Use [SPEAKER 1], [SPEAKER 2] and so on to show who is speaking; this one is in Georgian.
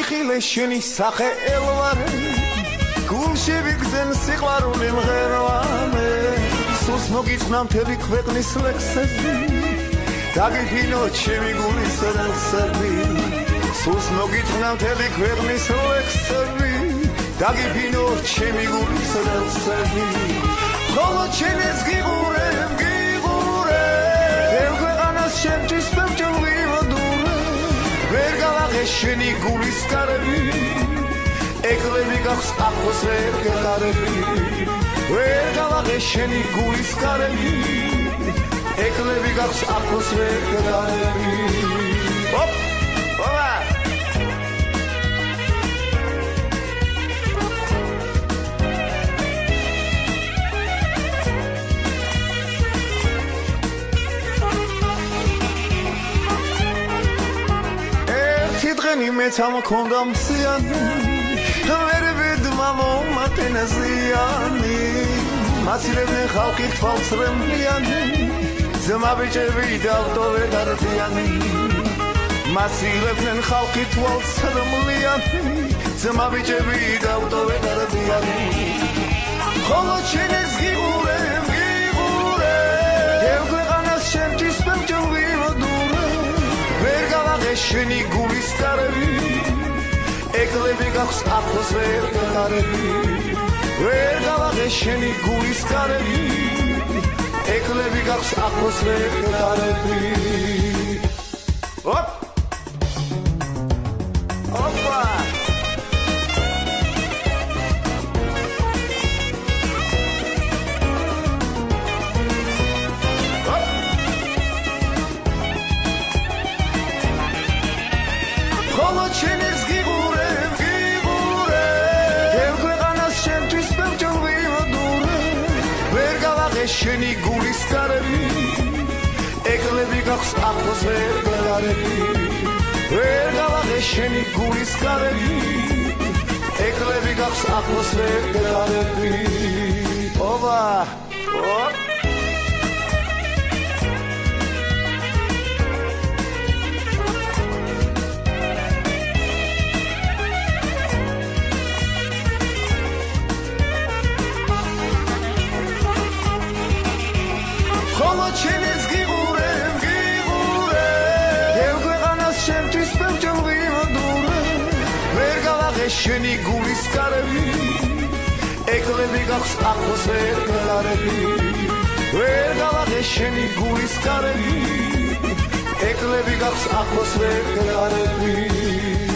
[SPEAKER 1] Tagihile sheni sache elvare Gulshi vigzen siqvaruni mღერვანე Sus mogitsna მთელი ქვეყნის ლექსები Tagihilo shemi gulis relsები Sus mogitsna მთელი ქვეყნის ლექსები Tagihilo shemi gulis relsები Ხოლო ჩენეს გიღურებ ქვეყანას შემთვის ბევრჯერ ვერ გავაღეს შენი გულის კარები ეკლები გახს ახლოს ვერ გეყარები ვერ გავაღეს შენი გულის კარები ეკლები გახს ახლოს ვერ გეყარები ოპ ოპა დღენი მეც ამქონდა მსიანი ვერ ვედმა მომატენა ზიანი მასილებდნენ ხალხი თვალწრემლიანი ძმა ბიჭები დავტოვე დარდიანი მასილებდნენ ხალხი თვალწრემლიანი ძმა ბიჭები დავტოვე დარდიანი ხოლო ჩენეს გიღურებ ქვეყანას შემთვის ბევრჯერ ვიმოდურე ვერ გავაღეს შენი გულის კარები ეკლები გახს ახლოს ვერ გეყარები ვერ გავაღეს შენი გულის კარები ეკლები გახს ახლოს ვერ გეყარები ოპ ოპა ხოლო ჩენეს გიღურებ ქვეყანას შემთვის ბევრჯერ ვიმოდურე ვერ გავაღეს შენი გულის კარები ეკლები გახს ახლოს ვერ გეყარები ვერ გავაღეს შენი გულის კარები ეკლები გახს ახლოს ვერ გეყარები ოპა ოპ ხოლო ჩენეს გიღურებ ქვეყანას შემთვის ბევრჯერ ვიმოდურე ვერ გავაღეს შენი გულის კარები ეკლები გახს ახლოს ვერ გეყარები ვერ გავაღეს შენი გულის კარები ეკლები გახს ახლოს ვერ გეყარები